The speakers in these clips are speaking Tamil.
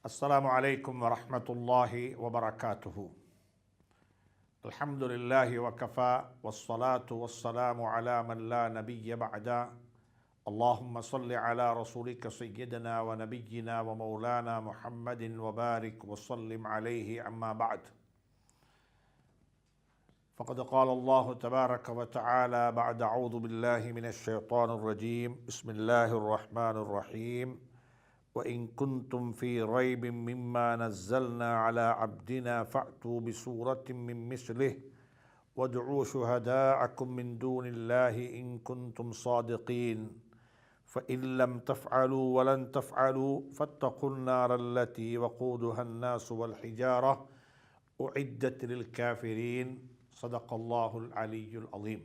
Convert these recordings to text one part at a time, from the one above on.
السلام عليكم ورحمة الله وبركاته. الحمد لله وكفى والصلاة والسلام على من لا نبي بعده. اللهم صل على رسولك سيدنا ونبينا ومولانا محمد وبارك وسلم عليه. أما بعد، فقد قال الله تبارك وتعالى بعد أعوذ بالله من الشيطان الرجيم. بسم الله الرحمن الرحيم. وإن كنتم في ريب مما نزلنا على عبدنا فأتوا بسورة من مثله وادعوا شهداءكم من دون الله إن كنتم صادقين فإن لم تفعلوا ولن تفعلوا فاتقوا النار التي وقودها الناس والحجارة أعدت للكافرين. صدق الله العلي العظيم.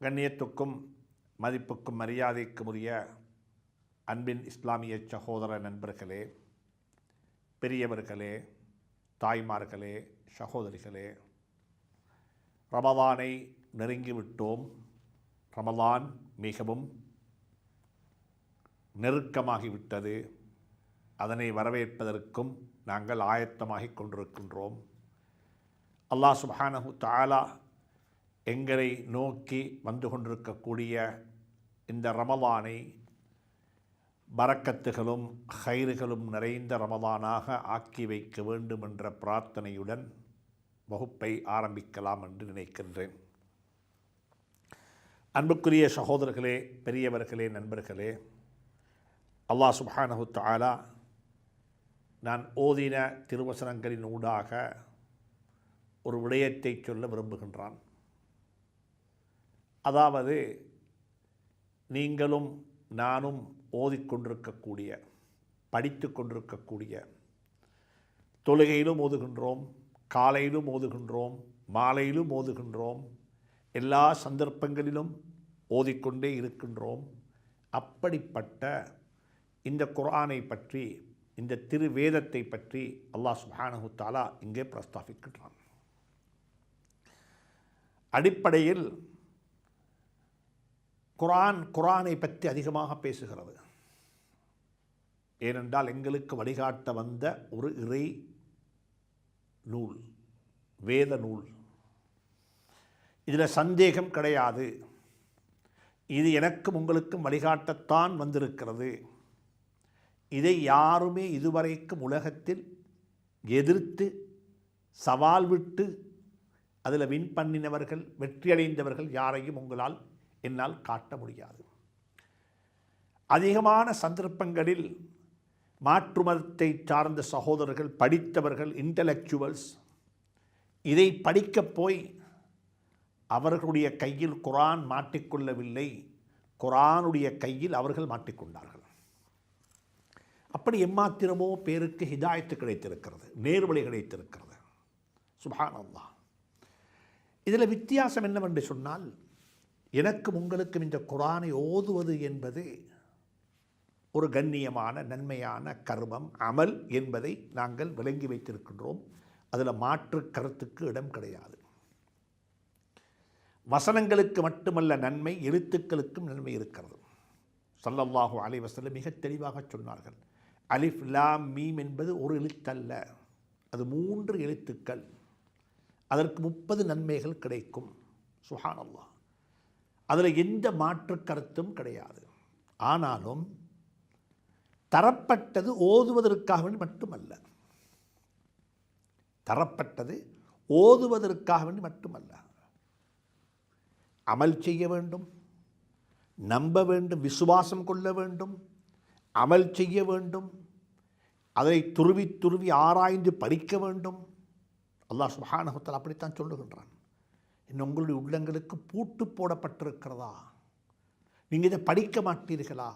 கண்ணியத்துக்கும் மதிப்புக்கும் மரியாதைக்கும் உரிய அன்பின் இஸ்லாமிய சகோதர நண்பர்களே, பெரியவர்களே, தாய்மார்களே, சகோதரிகளே, ரமலானை நெருங்கிவிட்டோம். ரமலான் மிகவும் நெருக்கமாகிவிட்டது. அதனை வரவேற்பதற்கும் நாங்கள் ஆயத்தமாகிக் கொண்டிருக்கின்றோம். அல்லாஹ் சுப்ஹானஹு தஆலா எங்களை நோக்கி வந்து கொண்டிருக்கக்கூடிய இந்த ரமலானை பரக்கத்துகளும் ஹைறுகளும் நிறைந்த ரமலானாக ஆக்கி வைக்க வேண்டும் என்ற பிரார்த்தனையுடன் வகுப்பை ஆரம்பிக்கலாம் என்று நினைக்கின்றேன். அன்புக்குரிய சகோதரர்களே, பெரியவர்களே, நண்பர்களே, அல்லாஹ் சுப்ஹானஹு தஆலா நான் ஓதின திருவசனங்களின் ஊடாக ஒரு விடயத்தை சொல்ல விரும்புகின்றான். அதாவது, நீங்களும் நானும் ஓதிக்கொண்டிருக்கக்கூடிய, படித்து கொண்டிருக்கக்கூடிய, தொழுகையிலும் ஓதுகின்றோம், காலையிலும் ஓதுகின்றோம், மாலையிலும் ஓதுகின்றோம், எல்லா சந்தர்ப்பங்களிலும் ஓதிக்கொண்டே இருக்கின்றோம். அப்படிப்பட்ட இந்த குர்ஆனை பற்றி, இந்த திருவேதத்தை பற்றி அல்லாஹ் சுப்ஹானஹு தஆலா இங்கே பிரஸ்தாபிக்கின்றான். அடிப்படையில் குர்ஆனை பற்றி அதிகமாக பேசுகிறது. ஏனென்றால் எங்களுக்கு வழிகாட்ட வந்த ஒரு இறை நூல், வேத நூல். இதில் சந்தேகம் கிடையாது. இது எனக்கும் உங்களுக்கும் வழிகாட்டத்தான் வந்திருக்கிறது. இதை யாருமே இதுவரைக்கும் உலகத்தில் எதிர்த்து சவால் விட்டு அதில் வின் பண்ணினவர்கள், வெற்றியடைந்தவர்கள் யாரையும் என்னால் காட்ட முடியாது. அதிகமான சந்தர்ப்பங்களில் மாற்று மதத்தை சார்ந்த சகோதரர்கள், படித்தவர்கள், இன்டலெக்சுவல்ஸ் இதை படிக்கப் போய் அவர்களுடைய கையில் குர்ஆன் மாட்டிக்கொள்ளவில்லை, குர்ஆனுடைய கையில் அவர்கள் மாட்டிக்கொண்டார்கள். அப்படி எம்மாத்திரமோ பேருக்கு ஹிதாயத்து கிடைத்திருக்கிறது, நேர்வழி கிடைத்திருக்கிறது. சுப்ஹானல்லாஹ். இதில் வித்தியாசம் என்னவென்று சொன்னால், எனக்கும் உங்களுக்கும் இந்த குர்ஆனை ஓதுவது என்பது ஒரு கண்ணியமான நன்மையான கர்மம், அமல் என்பதை நாங்கள் விளங்கி வைத்திருக்கின்றோம். அதில் மாற்று கருத்துக்கு இடம் கிடையாது. வசனங்களுக்கு மட்டுமல்ல நன்மை, எழுத்துக்களுக்கும் நன்மை இருக்கிறது. ஸல்லல்லாஹு அலைஹி வஸல்லம் மிக தெளிவாக சொன்னார்கள், அலிஃப் லாம் மீம் என்பது ஒரு எழுத்தல்ல, அது 3 எழுத்துக்கள். அதற்கு 30 நன்மைகள் கிடைக்கும். சுப்ஹானல்லாஹ். அதில் எந்த மாற்று கருத்தும் கிடையாது. ஆனாலும் தரப்பட்டது ஓதுவதற்காக மட்டுமல்ல, தரப்பட்டது ஓதுவதற்காக மட்டுமல்ல, அமல் செய்ய வேண்டும், நம்ப வேண்டும், விசுவாசம் கொள்ள வேண்டும், அமல் செய்ய வேண்டும், அதை துருவி துருவி ஆராய்ந்து படிக்க வேண்டும். அல்லாஹ் சுப்ஹானஹு வ தஆலா அப்படித்தான் சொல்லுகின்றான். இன்னும் உங்களுடைய உள்ளங்களுக்கு பூட்டு போடப்பட்டிருக்கிறதா? நீங்கள் இதை படிக்க மாட்டீர்களா?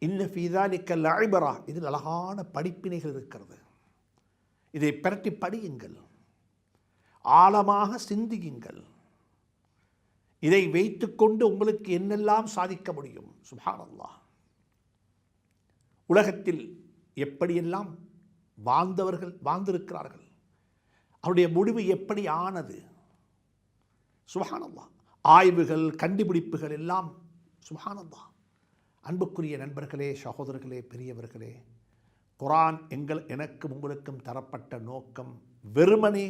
இன்ன ஃபீ ஸாலிக லஇப்ரா, இதில் அழகான படிப்பினைகள் இருக்கிறது. இதை பிரட்டி படியுங்கள், ஆழமாக சிந்தியுங்கள். இதை வைத்துக்கொண்டு உங்களுக்கு என்னெல்லாம் சாதிக்க முடியும். சுப்ஹானல்லாஹ். உலகத்தில் எப்படியெல்லாம் வாழ்ந்தவர்கள் வாழ்ந்திருக்கிறார்கள், அவருடைய முடிவு எப்படி ஆனது. சுப்ஹானல்லாஹ். ஆய்வுகள், கண்டுபிடிப்புகள் எல்லாம் சுப்ஹானல்லாஹ். அன்புக்குரிய நண்பர்களே, சகோதரர்களே, பெரியவர்களே, குர்ஆன் எனக்கும் உங்களுக்கும் தரப்பட்ட நோக்கம் வெறுமனே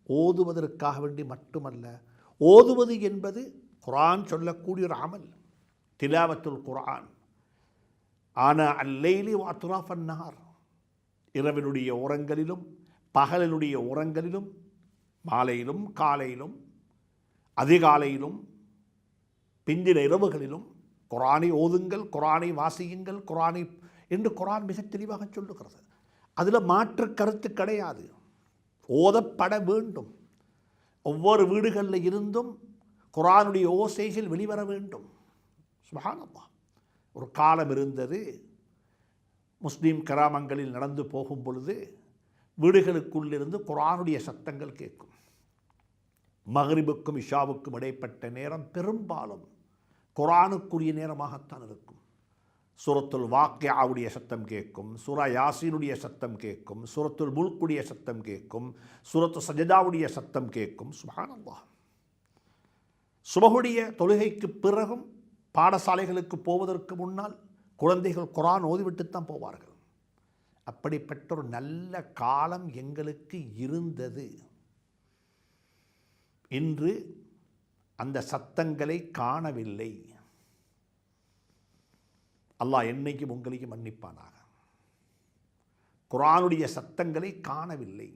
ஓதுவதற்காக வேண்டி மட்டுமல்ல. ஓதுவது என்பது குர்ஆன் சொல்லக்கூடிய ஒரு அமல், திலாவத்துல் குர்ஆன். ஆனா அல்லைலி வஅத்ராஃபன் நஹார், இரவினுடைய ஓரங்களிலும் பகலினுடைய ஓரங்களிலும், மாலையிலும் காலையிலும் அதிகாலையிலும் பிந்தின இரவுகளிலும் குர்ஆனை ஓதுங்கள், குர்ஆனை வாசியுங்கள், குர்ஆனை என்று குர்ஆன் மிக தெளிவாக சொல்லுகிறது. அதில் மாற்று கருத்து கிடையாது. ஓதப்பட வேண்டும். ஒவ்வொரு வீடுகளில் இருந்தும் குர்ஆனுடைய ஓசைகள் வெளிவர வேண்டும். சுப்ஹானல்லாஹ். ஒரு காலம் இருந்தது, முஸ்லீம் கிராமங்களில் நடந்து போகும் பொழுது வீடுகளுக்குள்ளிருந்து குர்ஆனுடைய சத்தங்கள் கேட்கும். மக்ரிபுக்கும் இஷாவுக்கும் இடைப்பட்ட நேரம் பெரும்பாலும் குர்ஆனுக்குரிய நேரமாகத்தான் இருக்கும். சூரத்துல் வாக்கியாவுடைய சத்தம் கேட்கும், சூரா யாசீனுடைய சத்தம் கேட்கும், சூரத்துல் முல்குடைய சத்தம் கேட்கும், சூரத்து சஜதாவுடைய சத்தம் கேட்கும். சுப்ஹானல்லாஹ். சுபஹுடைய தொழுகைக்கு பிறகும் பாடசாலைகளுக்கு போவதற்கு முன்னால் குழந்தைகள் குர்ஆன் ஓதிவிட்டுத்தான் போவார்கள். அப்படிப்பட்ட ஒரு நல்ல காலம் எங்களுக்கு இருந்தது. இன்று அந்த சத்தங்களை காணவில்லை. அல்லாஹ் என்னைக்கும் உங்களையும் மன்னிப்பானாக. குர்ஆனுடைய சத்தங்களை காணவில்லை.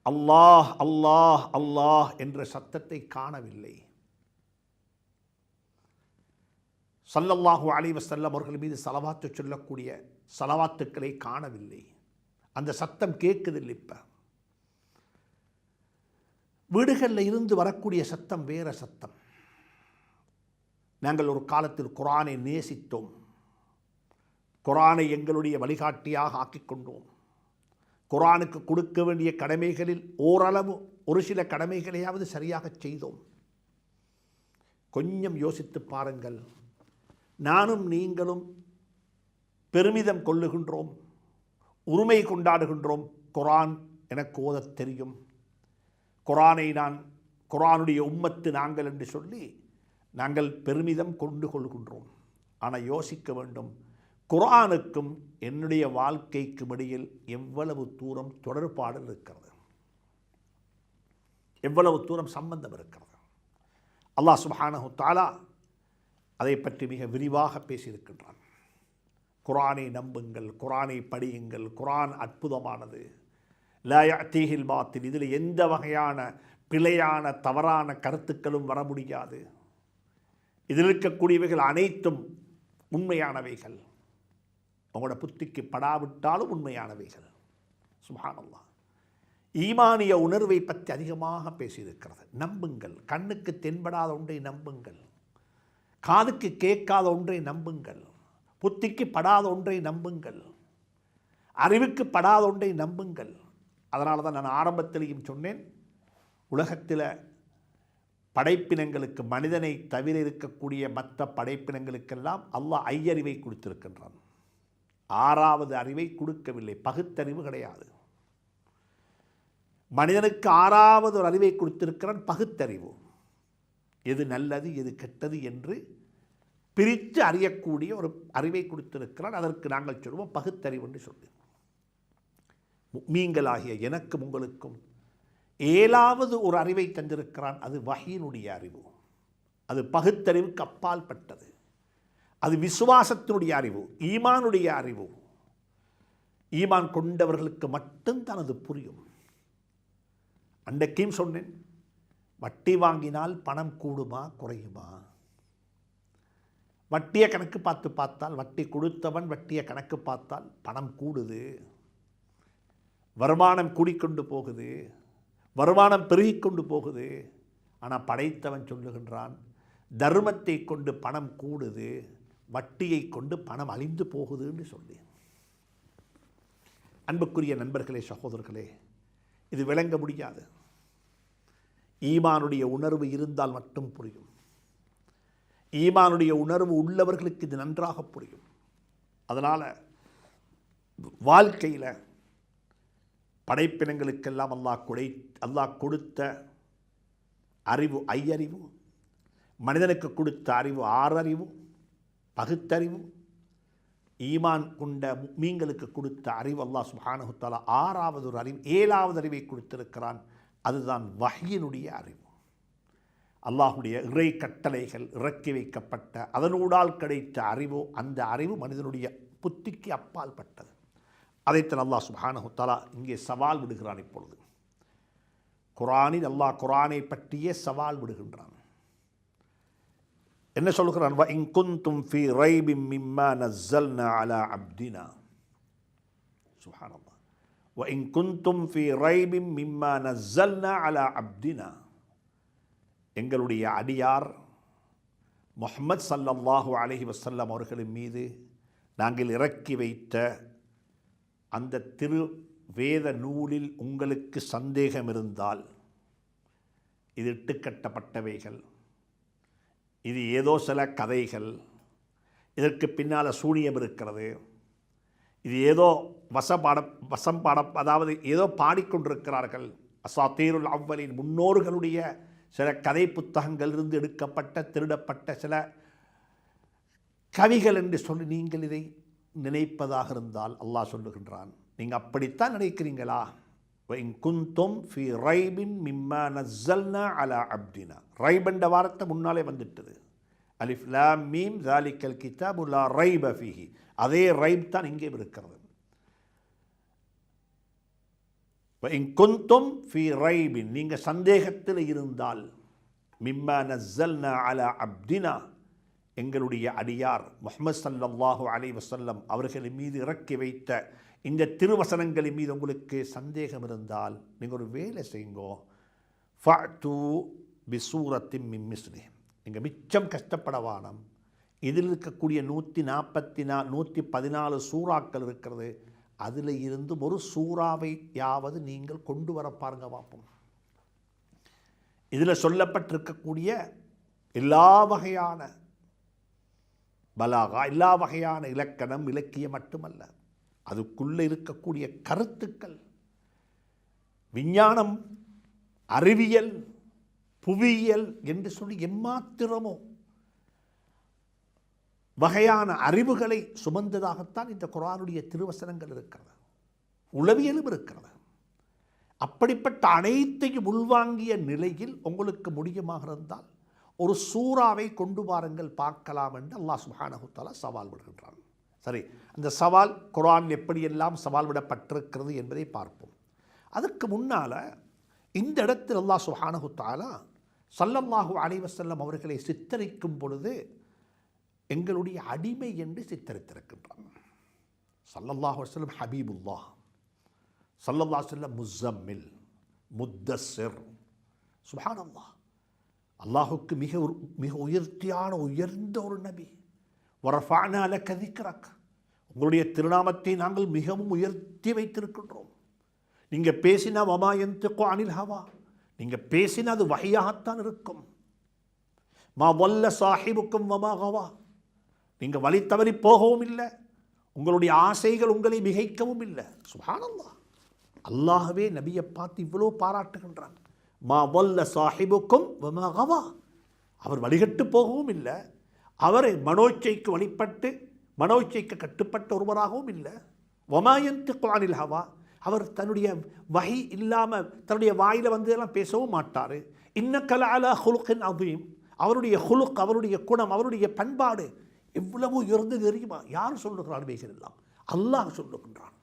அல்லாஹ் அல்லாஹ் அல்லாஹ் என்ற சத்தத்தை காணவில்லை. ஸல்லல்லாஹு அலைஹி வஸல்லம் அவர்கள் மீது ஸலவாத்து சொல்லக்கூடிய ஸலவாத்துக்களை காணவில்லை. அந்த சத்தம் கேட்குதில்லை. இப்போ வீடுகளில் இருந்து வரக்கூடிய சத்தம் வேற சத்தம். நாங்கள் ஒரு காலத்தில் குர்ஆனை நேசித்தோம். குர்ஆனை எங்களுடைய வழிகாட்டியாக ஆக்கிக்கொண்டோம். குர்ஆனுக்கு கொடுக்க வேண்டிய கடமைகளில் ஓரளவு ஒரு சில கடமைகளையாவது சரியாக செய்தோம். கொஞ்சம் யோசித்து பாருங்கள். நானும் நீங்களும் பெருமிதம் கொள்ளுகின்றோம், உரிமை கொண்டாடுகின்றோம். குர்ஆன் எனக்கு ஓதத் தெரியும், குர்ஆனுடைய உம்மத்து நாங்கள் என்று சொல்லி நாங்கள் பெருமிதம் கொண்டு கொள்கின்றோம். ஆனால் யோசிக்க வேண்டும், குர்ஆனுக்கும் என்னுடைய வாழ்க்கைக்கும் இடையில் எவ்வளவு தூரம் தொடர்பாடல் இருக்கிறது, எவ்வளவு தூரம் சம்பந்தம் இருக்கிறது. அல்லாஹ் சுப்ஹானஹு தஆலா அதை பற்றி மிக விரிவாக பேசியிருக்கின்றான். குர்ஆனை நம்புங்கள், குர்ஆனை படியுங்கள், குர்ஆன் அற்புதமானது. லா யஅதீஹில் பாத்தில், இதில் எந்த வகையான பிழையான தவறான கருத்துக்களும் வர முடியாது. இதில் இருக்கக்கூடியவைகள் அனைத்தும் உண்மையானவைகள், உங்களோட புத்திக்கு படாவிட்டாலும் உண்மையானவைகள். சுப்ஹானல்லாஹ். ஈமானிய உணர்வை பற்றி அதிகமாக பேசியிருக்கிறது. நம்புங்கள். கண்ணுக்கு தென்படாத ஒன்றை நம்புங்கள், காதுக்கு கேட்காத ஒன்றை நம்புங்கள், புத்திக்கு படாத ஒன்றை நம்புங்கள், அறிவுக்கு படாத ஒன்றை நம்புங்கள். அதனால தான் நான் ஆரம்பத்திலேயும் சொன்னேன், உலகத்தில் படைப்பினங்களுக்கு மனிதனை தவிர இருக்கக்கூடிய மற்ற படைப்பினங்களுக்கெல்லாம் அல்லாஹ் ஐயறிவை கொடுத்திருக்கின்றான். ஆறாவது அறிவை கொடுக்கவில்லை, பகுத்தறிவு கிடையாது. மனிதனுக்கு ஆறாவது ஒரு அறிவை கொடுத்திருக்கிறான், பகுத்தறிவு. எது நல்லது எது கெட்டது என்று பிரித்து அறியக்கூடிய ஒரு அறிவை கொடுத்திருக்கிறான். அதற்கு நாங்கள் சொல்வோம் பகுத்தறிவு என்று சொல்லி. முஃமின்களாகிய எனக்கும் உங்களுக்கும் ஏழாவது ஒரு அறிவை தந்திருக்கிறான். அது வஹீனுடைய அறிவு. அது பகுத்தறிவுக்கு அப்பால் பட்டது. அது விசுவாசத்தினுடைய அறிவு, ஈமானுடைய அறிவு. ஈமான் கொண்டவர்களுக்கு மட்டும்தான் அது புரியும். அன்றைக்கும் சொன்னேன், வட்டி வாங்கினால் பணம் கூடுமா குறையுமா? வட்டியை கணக்கு பார்த்தால், வட்டி கொடுத்தவன் வட்டியை கணக்கு பார்த்தால் பணம் கூடுது, வருமானம் கூடிக்கொண்டு போகுது, வருமானம் பெருகிக்கொண்டு போகுது. ஆனால் படைத்தவன் சொல்லுகின்றான், தர்மத்தை கொண்டு பணம் கூடுது, வட்டியை கொண்டு பணம் அழிந்து போகுதுன்னு சொல்லி. அன்புக்குரிய நண்பர்களே, சகோதரர்களே, இது விளங்க முடியாது. ஈமானுடைய உணர்வு இருந்தால் மட்டும் புரியும். ஈமானுடைய உணர்வு உள்ளவர்களுக்கு இது நன்றாக புரியும். அதனால் வாழ்க்கையில் படைப்பினங்களுக்கெல்லாம் அல்லாஹ் கொடுத்த அறிவு ஐயறிவு, மனிதனுக்கு கொடுத்த அறிவு ஆறறிவு, பகுத்தறிவு, ஈமான் கொண்ட மீன்களுக்கு கொடுத்த அறிவு அல்லாஹ் சுப்ஹானஹு தஆலா 6வது ஒரு அறிவு 7வது அறிவை கொடுத்திருக்கிறான். அதுதான் வஹ்யினுடைய அறிவு. அல்லாஹுடைய இறை கட்டளைகள் இறக்கி வைக்கப்பட்ட அதனூடால் கிடைத்த அறிவு, அந்த அறிவு மனிதனுடைய புத்திக்கு அப்பால் பட்டது. அதைத்தான் அல்லாஹ் சுப்ஹானஹு தஆலா இங்கே சவால் விடுகிறான். இப்பொழுது குர்ஆனில் அல்லாஹ் குர்ஆனை பற்றியே சவால் விடுகின்றான். என்ன சொல்கிறான்? வ இன் குன்தும் ஃபீ ரைபின் மிம்மா நஸ்ஸல்னா அலா அப்தினா. சுப்ஹானல்லாஹ். வ இன் குன்தும் ஃபீ ரைபின் மிம்மா நஸ்ஸல்னா அலா அப்தினா. எங்களுடைய அடியார் முஹம்மது ஸல்லல்லாஹு அலைஹி வஸல்லம் அவர்களின் மீது நாங்கள் இறக்கி வைத்த அந்த திரு வேத நூலில் உங்களுக்கு சந்தேகம் இருந்தால், இது இட்டுக்கட்டப்பட்டவைகள், இது ஏதோ சில கதைகள், இதற்கு பின்னால் சூனியம் இருக்கிறது, இது ஏதோ வசம் பாடம் அதாவது ஏதோ பாடிக்கொண்டிருக்கிறார்கள், அசாத்தீருல் அவ்வலின் முன்னோர்களுடைய சில கதை புத்தகங்களிலிருந்து எடுக்கப்பட்ட திருடப்பட்ட சில கவிகள் என்று சொல்லி நீங்கள் இதை நினைப்பதாக இருந்தால் அல்லாஹ் சொல்லுகின்றான், நீங்கள் அப்படித்தான் நினைக்கிறீங்களா? இன் குந்தும் ஃபி ரைபின் மிம்மா நஸ்ஸல்னா அலா அப்தினா. ரைப் என்ற வார்த்தை முன்னாலே வந்துட்டது. அலிஃப் லாம் மீம் ஸாலிகல் கிதாபு லா ரைப ஃபீஹி. அதே ரைப் தான் இங்கே இருக்கிறது. இன் குந்தும் ஃபி ரைபின், நீங்கள் சந்தேகத்தில் இருந்தால், மிம்மா நஸ்ஸல்னா அலா அப்தினா, எங்களுடைய அடியார் முஹம்மது ஸல்லல்லாஹு அலைஹி வஸல்லம் அவர்களின் மீது இறக்கி வைத்த இந்த திருவசனங்களின் மீது உங்களுக்கு சந்தேகம் இருந்தால் நீங்கள் ஒரு வேலை செய்யுங்கோ. ஃபஅத்து பிசூரத்தின் மின் மிஸ்லிஹி. நீங்கள் மிச்சம் கஷ்டப்படவானம். இதில் இருக்கக்கூடிய 114 சூறாக்கள் இருக்கிறது. அதில் இருந்து ஒரு சூறாவை யாவது நீங்கள் கொண்டு வர பாருங்க பார்ப்போம். இதில் சொல்லப்பட்டிருக்கக்கூடிய எல்லா வகையான பலாகா, எல்லா வகையான இலக்கணம் இலக்கியம் மட்டுமல்ல, அதுக்குள்ளே இருக்கக்கூடிய கருத்துக்கள், விஞ்ஞானம், அறிவியல், புவியியல் என்று சொல்லி எம்மாத்திரமோ வகையான அறிவுகளை சுமந்ததாகத்தான் இந்த குர்ஆனுடைய திருவசனங்கள் இருக்கிறது. உளவியலும் இருக்கிறது. அப்படிப்பட்ட அனைத்தையும் உள்வாங்கிய நிலையில் உங்களுக்கு முடியுமாக இருந்தால் ஒரு சூறாவை கொண்டு வாருங்கள் பார்க்கலாம் என்று அல்லாஹ் சுப்ஹானஹு தஆலா சவால் விடுகின்றான். சரி, அந்த சவால் குர்ஆன் எப்படியெல்லாம் சவால் விடப்பட்டிருக்கிறது என்பதை பார்ப்போம். அதுக்கு முன்னால் இந்த இடத்தில் அல்லாஹ் சுப்ஹானஹு தஆலா ஸல்லல்லாஹு அலைஹி வஸல்லம் அவர்களை சித்தரிக்கும் பொழுது எங்களுடைய அடிமை என்று சித்தரித்திருக்கின்றான். ஸல்லல்லாஹு அலைஹி வஸல்லம் ஹபீபுல்லாஹ், ஸல்லல்லாஹு அலைஹி வஸல்லம் முஸம்மில், முத்தஸ்ஸிர். சுப்ஹானல்லாஹ், அல்லாஹுக்கு மிக உயர்ந்த ஒரு நபி. வரஃபஅனா லக திக்ரக், உங்களுடைய திருநாமத்தை நாங்கள் மிகவும் உயர்த்தி வைத்திருக்கின்றோம். நீங்கள் பேசினா வமா யன்திகு அனில் ஹவா, நீங்கள் பேசினா அது வஹியாகத்தான் இருக்கும். மா வல்ல சாஹிபுக்கும் வமா கவா, நீங்கள் வழி தவறி போகவும் இல்லை, உங்களுடைய ஆசைகள் உங்களை மிகைக்கவும் இல்லை. சுப்ஹானல்லாஹ், அல்லாஹ்வே நபியை பார்த்து இவ்வளோ பாராட்டுகின்றான். மா வல்ல சாஹிபுக்கும் வமா கவா, அவர் வழிகட்டு போகவும் இல்லை, அவரை மனோச்சைக்கு வழிபட்டு மனோச்சைக்கு கட்டுப்பட்ட ஒருவராகவும் இல்லை. வமா யன்திகு அனில் ஹவா, அவர் தன்னுடைய வஹி இல்லாமல் தன்னுடைய வாயில் வந்து எல்லாம் பேசவும் மாட்டார். இன்னக லஅலா ஹுலுகின் அதீம், அவருடைய ஹுலுக், அவருடைய குணம், அவருடைய பண்பாடு எவ்வளவு உயர்ந்து தெரியுமா? யார் சொல்லுகிறான்? எல்லாம் அல்லாஹ் சொல்லுகின்றான்.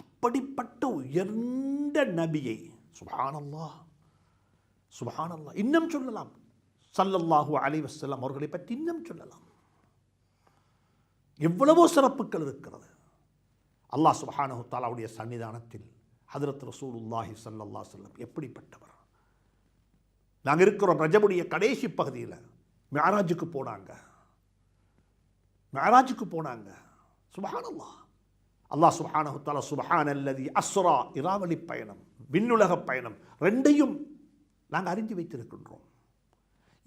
அப்படிப்பட்ட உயர்ந்த நபியை சுப்ஹானல்லாஹ் சுப்ஹானல்லாஹ் இன்னும் சொல்லலாம். ஸல்லல்லாஹு அலைஹி வஸல்லம் அவர்களை பற்றி இன்னும் சொல்லலாம். எவ்வளவோ சிறப்புகள் இருக்கிறது. அல்லாஹ் சுப்ஹானஹு தஆலாவுடைய சன்னிதானத்தில் ஹஜ்ரத் ரசூலுல்லாஹி ஸல்லல்லாஹு அலைஹி வஸல்லம் எப்படிப்பட்டவர். நாங்கள் இருக்கிறோம் ரஜபுடைய கடைசி பகுதியில். மிஅராஜுக்கு போனாங்க. சுப்ஹானல்லாஹ், அல்லாஹ் சுப்ஹானஹு தஆலா சுப்ஹானல்லதி அஸ்ரா, இராவலி பயணம், விண்ணுலக பயணம், ரெண்டையும் நாங்கள் அறிந்து வைத்திருக்கின்றோம்.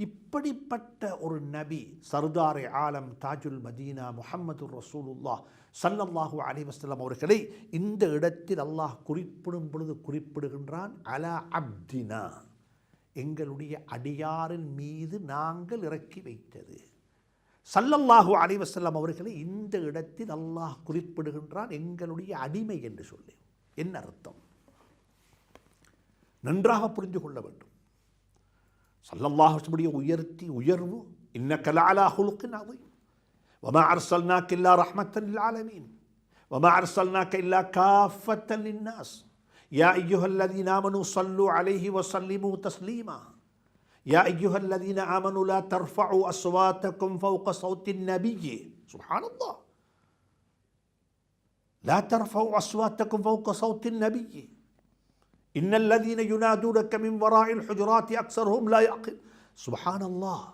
இப்படிப்பட்ட ஒரு நபி, சர்தாரே ஆலம், தாஜுல் மதீனா, முஹம்மது ரசூலுல்லாஹ் ஸல்லல்லாஹு அலைஹி வஸல்லம் அவர்களை இந்த இடத்தில் அல்லாஹ் குறிப்பிடும் பொழுது குறிப்பிடுகின்றான். அலா அப்தினா, எங்களுடைய அடியாரின் மீது நாங்கள் இறக்கி வைத்தது. ஸல்லல்லாஹு அலைஹி வஸல்லம் அவர்களை இந்த இடத்தில் அல்லாஹ் குறிப்பிடுகின்றான் எங்களுடைய அடிமை என்று சொல்லி. என்ன அர்த்தம்? நன்றாக புரிந்து கொள்ள வேண்டும். ஸல்லல்லாஹு அலைஹி வஸல்லம் உயர்வு இன்னக லஅலா ஹுலுகின் அதீம் வமா அர்ஸல்னாக இல்லா ரஹ்மத்தன் லில் ஆலமீன் வமா அர்ஸல்னாக இல்லா காஃபத்தன் லின்னாஸ் யா அய்யுஹல்லதீன ஆமனூ ஸல்லூ அலைஹி வஸல்லிமூ தஸ்லீமா யா அய்யுஹல்லதீன ஆமனூ லா தர்ஃபஉ அஸ்வாத்தகும் ஃபௌக ஸௌத்தின் நபிய்யி. சுப்ஹானல்லாஹ். லா தர்ஃபஉ அஸ்வாத்தகும் ஃபௌக ஸௌத்தின் நபிய்யி இன்னல்லதீன யுனாதூனக மின் வராஇல் ஹுஜராத்தி அக்ஸருஹும் லா யஅகில். சுப்ஹானல்லாஹ்.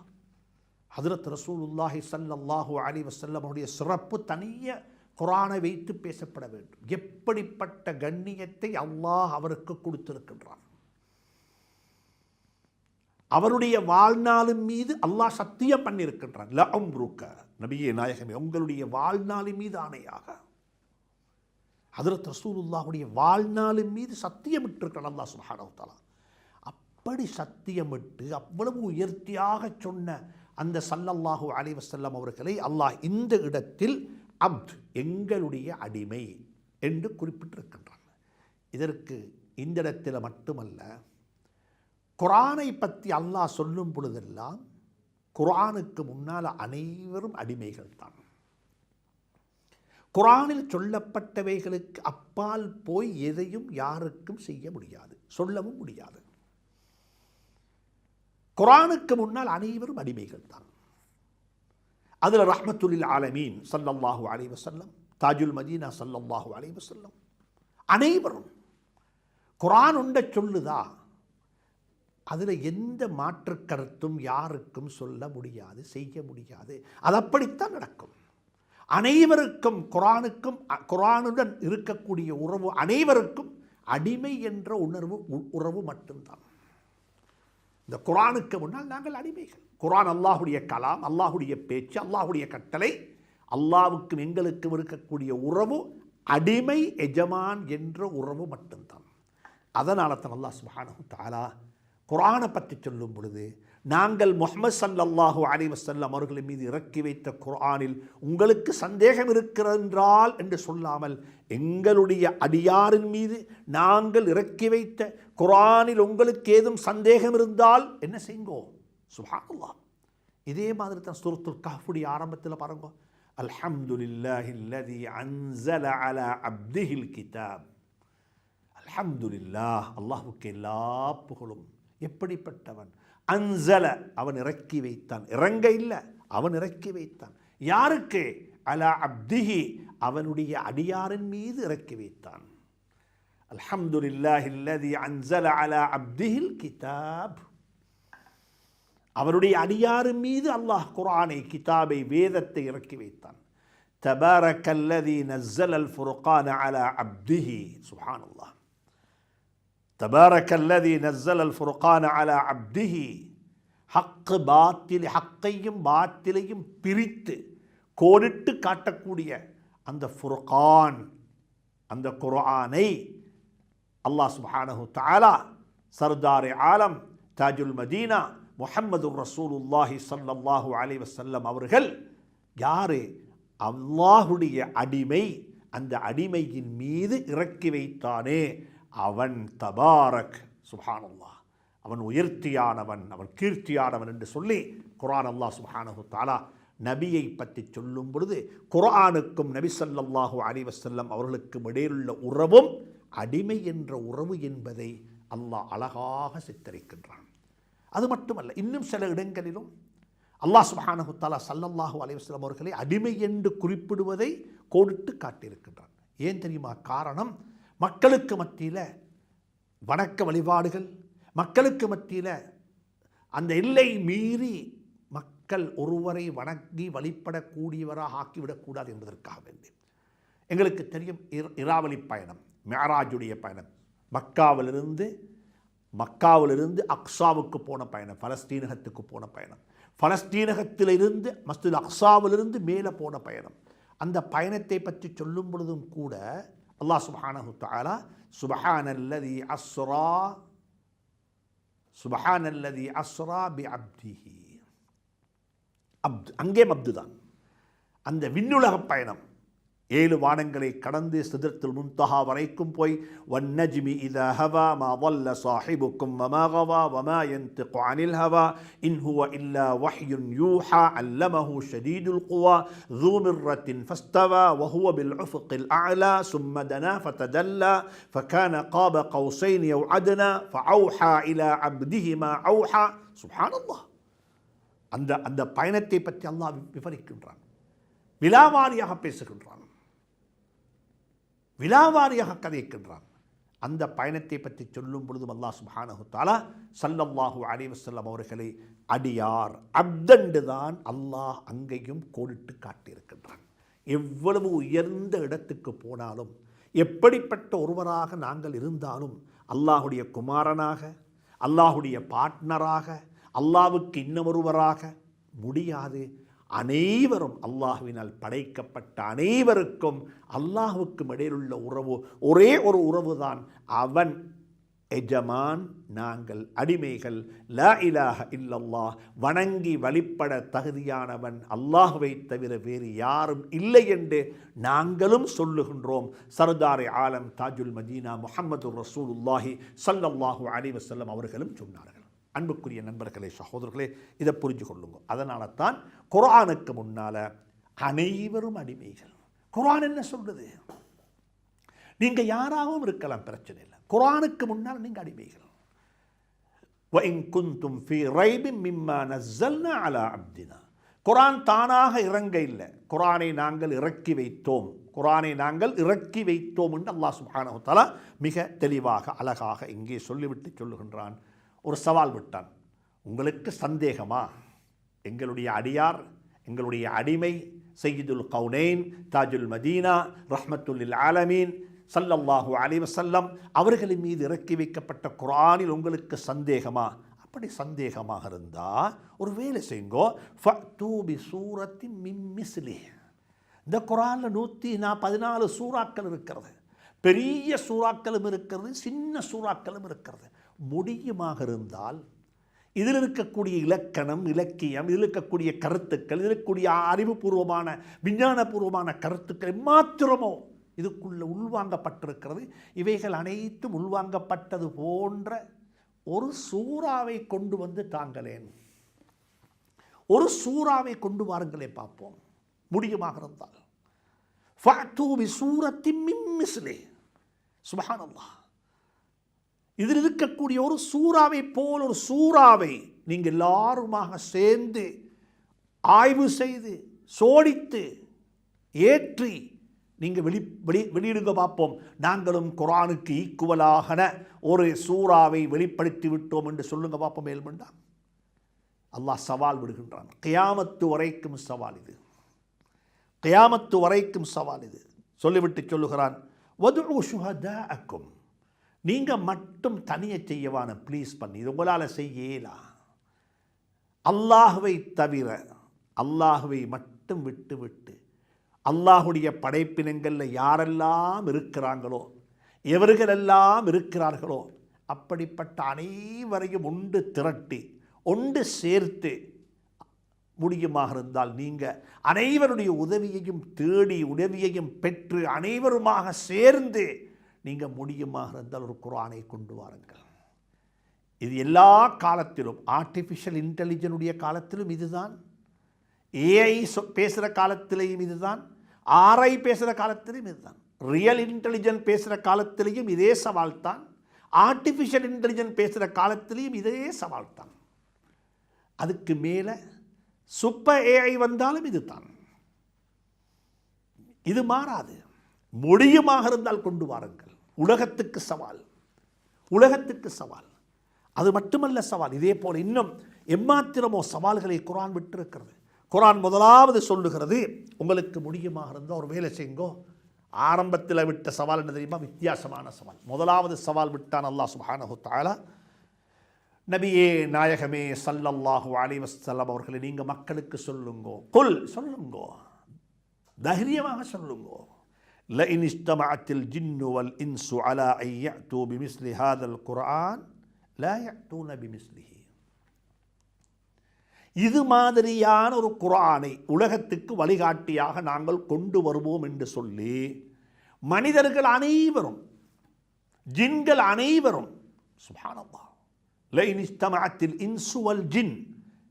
ஹஜ்ரத் ரசூலுல்லாஹி ஸல்லல்லாஹு அலைஹி வஸல்லம் அவருடைய சிறப்பு தனிய குர்ஆனை வைத்து பேசப்பட வேண்டும். எப்படிப்பட்ட கண்ணியத்தை அல்லாஹ் அவருக்கு கொடுத்திருக்கின்றான். அவருடைய வாழ்நாளின் மீது அல்லாஹ் சத்தியம் பண்ணியிருக்கின்றான். லஅம்ருக, நபியே நாயகமே, உங்களுடைய வாழ்நாளின் மீது ஆணையாக. ஹஜ்ரத் ரசூலுல்லாஹுடைய வாழ்நாளின் மீது சத்தியமிட்டிருக்கிறான் அல்லாஹ் சுப்ஹானஹு வ தஆலா. அப்படி சத்தியமிட்டு அவ்வளவு உயர்த்தியாக சொன்ன அந்த ஸல்லல்லாஹு அலைஹி வஸல்லம் அவர்களை அல்லாஹ் இந்த இடத்தில் அப்த், எங்களுடைய அடிமை என்று குறிப்பிட்டிருக்கின்றான். இதற்கு இந்த இடத்தில் மட்டுமல்ல, குர்ஆனை பற்றி அல்லாஹ் சொல்லும் பொழுதெல்லாம் குர்ஆனுக்கு முன்னால் அனைவரும் அடிமைகள் தான். குர்ஆனில் சொல்லப்பட்டவைகளுக்கு அப்பால் போய் எதையும் யாருக்கும் செய்ய முடியாது, சொல்லவும் முடியாது. குர்ஆனுக்கு முன்னால் அனைவரும் அடிமைகள் தான். அதில் ரஹ்மத்துல் ஆலமீன் ஸல்லல்லாஹு அலைஹி வஸல்லம், தாஜுல் மதீனா ஸல்லல்லாஹு அலைஹி வஸல்லம் அனைவரும் குர்ஆன் உண்ட சொல்லுதா, அதில் எந்த மாற்று கருத்தும் யாருக்கும் சொல்ல முடியாது, செய்ய முடியாது. அது அப்படித்தான் நடக்கும். அனைவருக்கும் குர்ஆனுக்கும் குர்ஆனுடன் இருக்கக்கூடிய உறவு அனைவருக்கும் அடிமை என்ற உறவு மட்டும்தான். இந்த குர்ஆனுக்கு முன்னால் நாங்கள் அடிமைகள். குர்ஆன் அல்லாஹுடைய கலாம், அல்லாஹுடைய பேச்சு, அல்லாஹுடைய கட்டளை. அல்லாஹ்வுக்கும் எங்களுக்கும் இருக்கக்கூடிய உறவு அடிமை எஜமான் என்ற உறவு மட்டும்தான். அதனால தான் அல்லாஹ் சுப்ஹானஹு வ தஆலா குர்ஆனை பற்றி சொல்லும் பொழுது, நாங்கள் முஹம்மது ஸல்லல்லாஹு அலைஹி வஸல்லம் அவர்களின் மீது இறக்கி வைத்த குர்ஆனில் உங்களுக்கு சந்தேகம் இருக்கிறதென்றால் என்று சொல்லாமல், எங்களுடைய அடியாரின் மீது நாங்கள் இறக்கி வைத்த குர்ஆனில் உங்களுக்கு ஏதும் சந்தேகம் இருந்தால் என்ன செய்யுங்கோ. சுப்ஹானல்லாஹ். இதே மாதிரி தான் சூரத்துல் கஹ்ஃபுடைய ஆரம்பத்தில் பாருங்க, அல்ஹம்துலில்லாஹில்லதி அன்ஸல அலா அப்திஹில் கிதாப். அல்ஹம்துலில்லாஹ், அல்லாஹ்வுக்கு எல்லா புகழும். எப்படிப்பட்டவன்? அன்ஸல, அவன் இறக்கி வைத்தான். இறங்க இல்லை, அவன் இறக்கி வைத்தான். யாருக்கு? அலா அப்திஹி, அவனுடைய அடியாரின் மீது இறக்கி வைத்தான். அல்ஹம்துலில்லாஹில்லதி அன்ஸல அலா அப்திஹில் கிதாப். அவருடைய அடியாரின் மீது அல்லாஹ் குர்ஆனை, கிதாபை, வேதத்தை இறக்கி வைத்தான். தபாரக்கல்லதி நஸ்ஸலல் ஃபுர்கான அலா அப்திஹி. சுப்ஹானல்லாஹ். தபாரக்கல்லதி நஸ்ஸலல் ஃபுர்கான அலா அப்திஹி. ஹக்கு பாத்தில், ஹக்கையும் பாத்திலையும் பிரித்து கோடிட்டு காட்டக்கூடிய அந்த ஃபுர்கான், அந்த குர்ஆனை அல்லாஹ் சுப்ஹானஹு தஆலா சர்தார் ஆலம் தாஜுல் மதீனா முஹம்மதுர் ரசூலுல்லாஹி ஸல்லல்லாஹு அலைஹி வஸல்லம் அவர்கள் யாரு? அல்லாஹுடைய அடிமை. அந்த அடிமையின் மீது இறக்கி வைத்தானே அவன் தபாரக். சுப்ஹானல்லாஹ். அவன் உயர்த்தியானவன், அவன் கீர்த்தியானவன் என்று சொல்லி குர்ஆன் அல்லாஹ் சுப்ஹானஹு தஆலா நபியை பற்றி சொல்லும் பொழுது, குர்ஆனுக்கும் நபி ஸல்லல்லாஹு அலைஹி வஸல்லம் அவர்களுக்கும் இடையிலுள்ள உறவும் அடிமை என்ற உறவு என்பதை அல்லாஹ் அழகாக சித்தரிக்கின்றான். அது மட்டுமல்ல, இன்னும் சில இடங்களிலும் அல்லாஹ் சுப்ஹானஹு தஆலா ஸல்லல்லாஹு அலைஹி வஸல்லம் அவர்களை அடிமை என்று குறிப்பிடுவதை கோடிட்டு காட்டியிருக்கின்றான். ஏன் தெரியுமா? காரணம், மக்களுக்கு மத்தியில் வணக்க வழிபாடுகள், மக்களுக்கு மத்தியில் அந்த எல்லை மீறி மக்கள் ஒருவரை வணங்கி வழிபடக்கூடியவராக ஆக்கிவிடக்கூடாது என்பதற்காக வேண்டி. எங்களுக்கு தெரியும் இராவலி பயணம், மிஅராஜுடைய பயணம், மக்காவிலிருந்து அக்ஸாவுக்கு போன பயணம், பலஸ்தீனகத்துக்கு போன பயணம், பலஸ்தீனகத்திலிருந்து மஸ்ஜிதுல் அக்ஸாவிலிருந்து மேலே போன பயணம். அந்த பயணத்தை பற்றி சொல்லும் பொழுதும் கூட அல்லாஹ் சுப்ஹானஹு தஆலா சுப்ஹானல்லதி அஸ்ரா பி அப்திஹி. அங்கே அப்து தான். அந்த விண்ணுலக பயணம் 7 வானங்களை கடந்து சிதறத்துல் முன்தஹா வரைக்கும் போய் வன்னஜ்மி இதா ஹவா மா ضل صاحبكم وما غوى وما ينطق عن الهوى إن هو إلا وحي يوحى علمه شديد القوى ذو مرة فاستوى وهو بالأفق الأعلى ثم دنا فتدلى فكان قاب قوسين أو أدنى فأوحى إلى عبده ما أوحى. سبحان الله. அந்த பயணத்தை பற்றி அல்லாஹ் விவரிக்கின்றான், விலாவாரியாக பேசுகின்றான், விலாவாரியாக கதைக்கின்றான். அந்த பயணத்தை பற்றி சொல்லும் பொழுதும் அல்லாஹ் சுப்ஹானஹு தஆலா ஸல்லல்லாஹு அலைஹி வஸல்லம் அவர்களை அடியார் அப்தண்டு தான் அல்லாஹ் அங்கேயும் கோடிட்டு காட்டியிருக்கின்றான். எவ்வளவு உயர்ந்த இடத்துக்கு போனாலும், எப்படிப்பட்ட ஒருவராக நாங்கள் இருந்தாலும், அல்லாஹுடைய குமாரனாக, அல்லாஹுடைய பார்ட்னராக, அல்லாஹ்வுக்கு இன்னொருவராக முடியாது. அனைவரும் அல்லாஹ்வினால் படைக்கப்பட்ட அனைவருக்கும் அல்லாஹ்வுக்கும் இடையிலுள்ள உறவு ஒரே ஒரு உறவு தான். அவன் எஜமான், நாங்கள் அடிமைகள். லா இலாஹ இல்லல்லாஹ், வணங்கி வழிபட தகுதியானவன் அல்லாஹ்வை தவிர வேறு யாரும் இல்லை என்று நாங்களும் சொல்லுகின்றோம். சர்தாரே ஆலம் தாஜுல் மதீனா முஹம்மது ரசூலுல்லாஹி ஸல்லல்லாஹு அலைஹி வஸல்லம் அவர்களும் சொன்னார்கள். அன்புக்குரிய நண்பர்களே, சகோதரர்களே, இதை புரிஞ்சு கொள்ளுங்க. அதனால தான் குர்ஆனுக்கு முன்னால அனைவரும் அடிமைகள். குர்ஆன் என்ன சொல்றது? நீங்க யாராகவும் இருக்கலாம், பிரச்சனை இல்லை. குர்ஆனுக்கு முன்னால் நீங்க அடிமைகள். وَإِن كُنتُمْ فِي رَيْبٍ مِّمَّا نَزَّلْنَا عَلَى عَبْدِنَا. குர்ஆன் தானாக இறங்க இல்லை, குர்ஆனை நாங்கள் இறக்கி வைத்தோம், குர்ஆனை நாங்கள் இறக்கி வைத்தோம் என்று அல்லாஹ் சுப்ஹானஹு வ தஆலா மிக தெளிவாக அழகாக இங்கே சொல்லிவிட்டு சொல்லுகின்றான். ஒரு சவால் விட்டான், உங்களுக்கு சந்தேகமா? எங்களுடைய அடியார், எங்களுடைய அடிமை சையீதுல் கௌனைன் தாஜுல் மதீனா ரஹ்மத்துல் லில் ஆலமீன் ஸல்லல்லாஹு அலைஹி வஸல்லம் அவர்களின் மீது இறக்கி வைக்கப்பட்ட குர்ஆனில் உங்களுக்கு சந்தேகமா? அப்படி சந்தேகமாக இருந்தால் ஒரு வேலை செய்யுங்கோ, ஃபஅ்தூ பி சூரத்தின் மின் மிஸ்லிஹி. இந்த குர்ஆனில் 114 சூறாக்கள் இருக்கிறது. பெரிய சூறாக்களும் இருக்கிறது, சின்ன சூறாக்களும் இருக்கிறது. முடியுமாக இருந்தால் இதில் இருக்கக்கூடிய இலக்கணம், இலக்கியம், இதில் இருக்கக்கூடிய கருத்துக்கள், இதில் இருக்கக்கூடிய அறிவுபூர்வமான விஞ்ஞானபூர்வமான கருத்துக்கள் மாத்திரமோ இதுக்குள்ள உள்வாங்கப்பட்டிருக்கிறது. இவைகள் அனைத்தும் உள்வாங்கப்பட்டது போன்ற ஒரு சூறாவை கொண்டு வந்து தாங்களேன், ஒரு சூறாவை கொண்டு வாருங்களே பார்ப்போம். முடியுமாக இருந்தால் ஃபஅ்தூ பி சூரத்தின் மின் மிஸ்லிஹி. சுப்ஹானல்லாஹ். இதில் இருக்கக்கூடிய ஒரு சூறாவை போல் ஒரு சூறாவை நீங்கள் எல்லாருமாக சேர்ந்து ஆய்வு செய்து சோடித்து ஏற்றி நீங்கள் வெளியிடுங்க பார்ப்போம். நாங்களும் குர்ஆனுக்கு ஈக்குவலாக ஒரு சூறாவை வெளிப்படுத்தி விட்டோம் என்று சொல்லுங்க பார்ப்போம். மேல்மண்டா அல்லாஹ் சவால் விடுகின்றான். கியாமத்து வரைக்கும் சவால் இது, கியாமத்து வரைக்கும் சவால் இது. சொல்லிவிட்டு சொல்லுகிறான், வதுஉ ஷுஹதாஅக்கும். நீங்கள் மட்டும் தனியை செய்யவான ப்ளீஸ் பண்ணி, இது உங்களால் செய்யலாம். அல்லாஹ்வை தவிர, அல்லாஹ்வை மட்டும் விட்டு விட்டு அல்லாஹுடைய படைப்பினங்களில் யாரெல்லாம் இருக்கிறாங்களோ, எவர்களெல்லாம் இருக்கிறார்களோ, அப்படிப்பட்ட அனைவரையும் ஒன்று திரட்டி ஒன்று சேர்த்து முடியுமாக இருந்தால் நீங்கள் அனைவருடைய உதவியையும் தேடி உதவியையும் பெற்று அனைவருமாக சேர்ந்து நீங்கள் முடியுமாக இருந்தால் ஒரு குர்ஆனை கொண்டு வாருங்கள். இது எல்லா காலத்திலும், ஆர்டிஃபிஷியல் இன்டெலிஜென்ஸுடைய காலத்திலும் இதுதான், ஏஐ பேசுகிற காலத்திலேயும் இதுதான், ஆர்ஐ பேசுகிற காலத்திலையும் இதுதான், ரியல் இன்டெலிஜென்ஸ் பேசுகிற காலத்திலையும் இதே சவால் தான், ஆர்டிஃபிஷியல் இன்டெலிஜென்ஸ் பேசுகிற காலத்திலையும் இதே சவால் தான். அதுக்கு மேலே சூப்பர் ஏஐ வந்தாலும் இது தான், இது மாறாது. முடியுமாக இருந்தால் கொண்டு வாருங்கள். உலகத்துக்கு சவால், உலகத்துக்கு சவால். அது மட்டுமல்ல சவால், இதே போல் இன்னும் எம்மாத்திரமோ சவால்களை குர்ஆன் விட்டிருக்கிறது. குர்ஆன் முதலாவது சொல்லுகிறது, உங்களுக்கு முடியுமாக இருந்தால் ஒரு வேலை செய்யுங்கோ. ஆரம்பத்தில் விட்ட சவால் என்ன தெரியுமா? வித்தியாசமான சவால். முதலாவது சவால் விட்டான் அல்லாஹ் சுப்ஹானஹு தஆலா. நபியே நாயகமே ஸல்லல்லாஹு அலைஹி வஸல்லம் அவர்களை நீங்கள் மக்களுக்கு சொல்லுங்கோ, குல் சொல்லுங்கோ, தைரியமாக சொல்லுங்கோ, لئن اجتمعت الجن والإنس على أن يأتوا بمثل هذا القرآن لا يأتون بمثله. இது மாதிரியான ஒரு குர்ஆனை உலகத்துக்கு வழிகாட்டியாக நாங்கள் கொண்டு வருவோம் என்று சொல்லி மனிதர்கள் அனைவரும் ஜின்கள் அனைவரும் சுப்ஹானல்லாஹ் லைன் இஸ்தமஅத்தில் இன்சு வல் ஜின்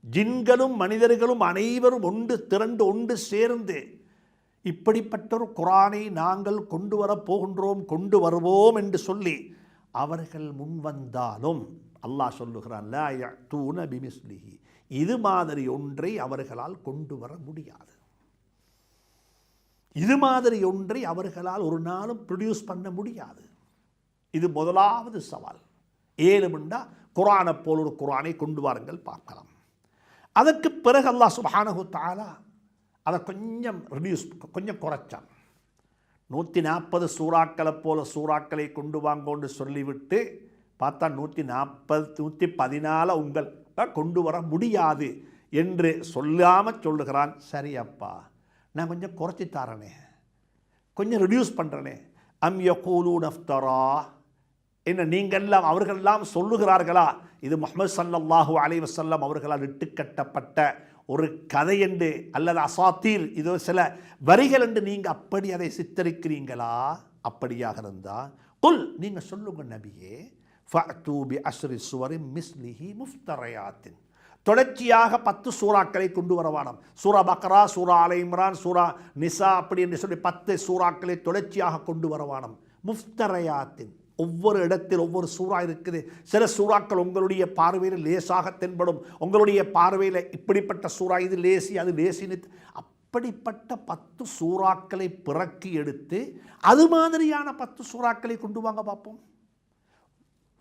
ஜின்களும் மனிதர்களும் அனைவரும் ஒன்று திரண்டு ஒன்று சேர்ந்து இப்படிப்பட்ட ஒரு குர்ஆனை நாங்கள் கொண்டு வரப் போகின்றோம் கொண்டு வருவோம் என்று சொல்லி அவர்கள் முன்வந்தாலும் அல்லாஹ் சொல்லுகிறான் லா யஅதூன பிமிஸ்லிஹி இது மாதிரி ஒன்றை அவர்களால் கொண்டு வர முடியாது. இது மாதிரி ஒன்றை அவர்களால் ஒரு நாளும் ப்ரொடியூஸ் பண்ண முடியாது. இது முதலாவது சவால். ஏழுமெண்டா குர்ஆனை போல் ஒரு குர்ஆனை கொண்டு வாருங்கள் பார்க்கலாம். அதற்கு பிறகு அல்லாஹ் சுப்ஹானஹு தஆலா அதை கொஞ்சம் குறைச்சான். 140 சூறாக்களை போல சூறாக்களை கொண்டு வாங்கன்னு சொல்லிவிட்டு பார்த்தா 114 உங்கள் கொண்டு வர முடியாது என்று சொல்லாமல் சொல்லுகிறான். சரி அப்பா, நான் கொஞ்சம் குறைச்சி தரனே, கொஞ்சம் ரெடியூஸ் பண்ணுறனே. அம் யகூலூன இஃப்தரா, என்ன நீங்கள்லாம் அவர்களெல்லாம் சொல்லுகிறார்களா இது முஹம்மது ஸல்லல்லாஹு அலைஹி வஸல்லம் அவர்களால் இட்டுக்கட்டப்பட்ட ஒரு கதை என்று அல்லது அசாத்தீர் இதோ சில வரிகள் என்று நீங்கள் அப்படி அதை சித்தரிக்கிறீங்களா? அப்படியாக இருந்தால் குல் நீங்கள் சொல்லுங்க நபியே, ஃபஅதூ பி அஸ்ரி சுவரின் மிஸ்லிஹி முஃப்தரயாத்தின், தொடர்ச்சியாக 10 சூறாக்களை கொண்டு வரவானம். சூரா பக்ரா, சூரா ஆல இம்ரான், சூரா நிசா அப்படி என்று சொல்லி 10 சூறாக்களை தொடர்ச்சியாக கொண்டு வரவானம். முஃப்தரயாத்தின், ஒவ்வொரு இடத்தில் ஒவ்வொரு சூறா இருக்குது. சில சூறாக்கள் உங்களுடைய பார்வையில் லேசாக தென்படும், உங்களுடைய பார்வையில் இப்படிப்பட்ட சூறா இது லேசி அது லேசின்னு அப்படிப்பட்ட 10 சூறாக்களை பிறக்கி எடுத்து அது மாதிரியான 10 சூறாக்களை கொண்டு வாங்க பார்ப்போம்.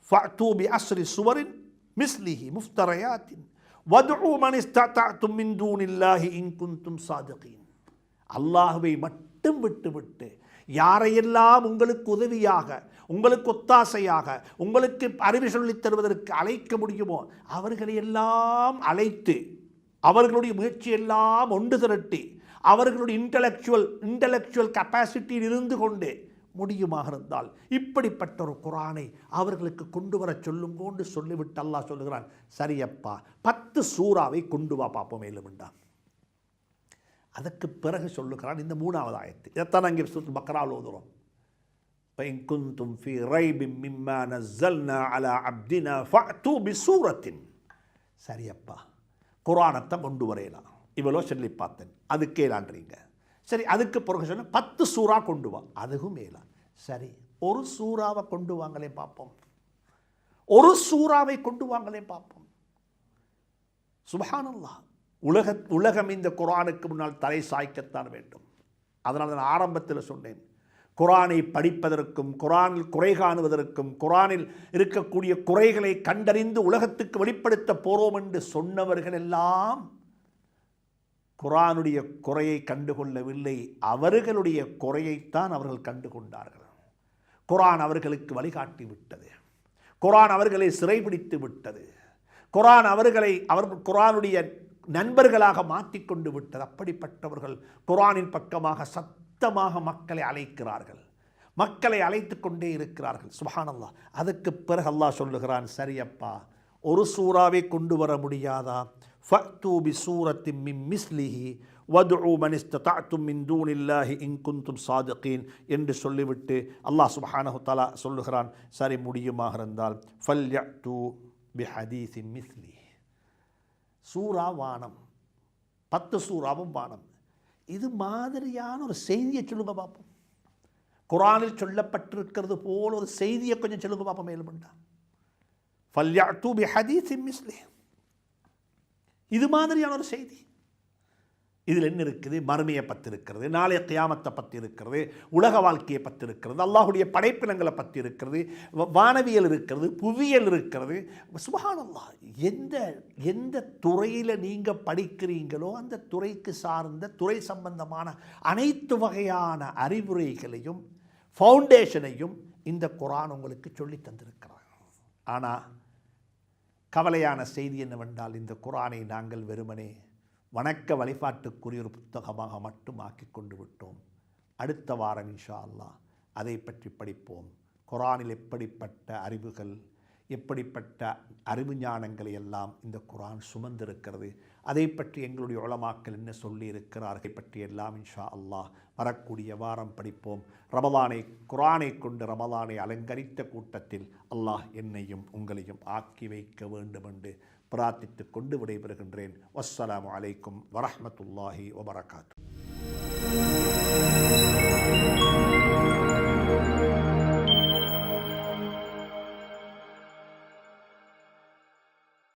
ஃபஅதூ பி அஸ்ரி சுவரின் மிஸ்லிஹி முஃப்தரயாத்தின் வதுஉ மன் இஸ்ததஅதும் மின் தூனில்லாஹி இன் குன்தும் சாதிகீன். அல்லாஹ்வை மட்டும் விட்டுவிட்டு யாரையெல்லாம் உங்களுக்கு உதவியாக, உங்களுக்கு ஒத்தாசையாக, உங்களுக்கு அறிவு சொல்லித் தருவதற்கு அழைக்க முடியுமோ அவர்களை எல்லாம் அழைத்து அவர்களுடைய முயற்சியெல்லாம் ஒன்று திரட்டி அவர்களுடைய இன்டலெக்சுவல் கெப்பாசிட்டியில் இருந்து கொண்டு முடியுமாக இருந்தால் இப்படிப்பட்ட ஒரு குர்ஆனை அவர்களுக்கு கொண்டு வர சொல்லுங்கோன்னு சொல்லிவிட்டு அல்லாஹ் சொல்லுகிறான். சரியப்பா, 10 சூறாவை கொண்டு வா பார்ப்போம் மேலும்ண்டா. அதற்கு பிறகு சொல்லுகிறான் இந்த 3வது ஆயத்து. இதைத்தான் அங்கே சூரத்துல் பக்ராவில் ஓதுறோம். فإن كنتم في ريب مما نزلنا على عبدنا فأتوا بسورة. சரியப்பா, குர்ஆனைத்தான் கொண்டு வரையலாம், இவ்வளோ சொல்லி பார்த்தேன், அது கேளான்றீங்க. சரி, அதுக்கு பிறகு சொன்ன 10 சூறா கொண்டு வா, அதுவும் மேலா. சரி, ஒரு சூறாவை கொண்டு வாங்களே பார்ப்போம், ஒரு சூறாவை கொண்டு வாங்களே பார்ப்போம். சுப்ஹானல்லாஹ், உலகம் இந்த குர்ஆனுக்கு முன்னால் தலை சாய்க்கத்தான் வேண்டும். அதனால் நான் ஆரம்பத்தில் சொன்னேன், குர்ஆனை படிப்பதற்கும் குர்ஆனில் குறை காணுவதற்கும் குர்ஆனில் இருக்கக்கூடிய குறைகளை கண்டறிந்து உலகத்துக்கு வெளிப்படுத்த போறோம் என்று சொன்னவர்கள் எல்லாம் குர்ஆனுடைய குறையை கண்டுகொள்ளவில்லை, அவர்களுடைய குறையைத்தான் அவர்கள் கண்டுகொண்டார்கள். குர்ஆன் அவர்களுக்கு வழிகாட்டி விட்டது, குர்ஆன் அவர்களை சிறைபிடித்து விட்டது, குர்ஆன் அவர்களை குர்ஆனுடைய நண்பர்களாக மாற்றிக்கொண்டு விட்டது. அப்படிப்பட்டவர்கள் குர்ஆனின் பக்கமாக சத்தமாக மக்களை அழைக்கிறார்கள், மக்களை அழைத்து கொண்டே இருக்கிறார்கள். சுப்ஹானல்லாஹ். அதுக்கு பிறகு அல்லாஹ் சொல்லுகிறான், சரியப்பா, ஒரு சூறாவை கொண்டு வர முடியாதா? ஃபஅதூ பிசூரத்தின் மின் மிஸ்லிஹி வதுஉ மன் இஸ்ததஅதும் மின் தூனில்லாஹி இன் குன்தும் சாதிகீன் என்று சொல்லிவிட்டு அல்லாஹ் சுப்ஹானஹு தஆலா சொல்லுகிறான், சரி முடியுமாக இருந்தால் ஃபல்யஅது பிஹதீஸின் மிஸ்லிஹி. சூரா வானம், 10 சூறாவும் வானம். இது மாதிரியான ஒரு செய்தியை சொல்லுங்க பார்ப்போம். குர்ஆனில் சொல்லப்பட்டிருக்கிறது போல் ஒரு செய்தியை கொஞ்சம் சொல்லுங்க பார்ப்போம். மேலும்ண்டா ஃபல்யஅது பிஹதீஸின் மிஸ்லிஹி, இது மாதிரியான ஒரு செய்தி. இதில் என்ன இருக்குது? மறுமையை பற்றி இருக்கிறது, நாளைய கியாமத்தை பற்றி இருக்கிறது, உலக வாழ்க்கையை பற்றி இருக்கிறது, அல்லாஹுடைய படைப்பினங்களை பற்றி இருக்கிறது, வானவியல் இருக்கிறது, புவியியல் இருக்கிறது. சுப்ஹானல்லாஹ், எந்த துறையில் நீங்கள் படிக்கிறீங்களோ அந்த துறைக்கு சார்ந்த துறை சம்பந்தமான அனைத்து வகையான அறிவுரைகளையும் ஃபவுண்டேஷனையும் இந்த குர்ஆன் உங்களுக்கு சொல்லி தந்திருக்கிறார். ஆனால் கவலையான செய்தி என்னவென்றால், இந்த குர்ஆனை நாங்கள் வெறுமனே வணக்க வழிபாட்டுக்குரிய ஒரு புத்தகமாக மட்டும் ஆக்கி கொண்டு விட்டோம். அடுத்த வாரம் இன்ஷா அல்லாஹ் அதை பற்றி படிப்போம். குர்ஆனில் எப்படிப்பட்ட அறிவுகள், எப்படிப்பட்ட அறிவு ஞானங்களை எல்லாம் இந்த குர்ஆன் சுமந்திருக்கிறது, அதை பற்றி எங்களுடைய உலமாக்கள் என்ன சொல்லி இருக்கிறார்கள் பற்றி எல்லாம் இன்ஷா அல்லாஹ் வரக்கூடிய வாரம் படிப்போம். குர்ஆனை கொண்டு ரமலானை அலங்கரித்த கூட்டத்தில் அல்லாஹ் என்னையும் உங்களையும் ஆக்கி வைக்க வேண்டும் என்று பிரார்த்தித்து கொண்டு விடைபெறுகின்றேன். வஸ்ஸலாமு அலைக்கும் வரஹ்மத்துல்லாஹி வபரகாத்துஹு.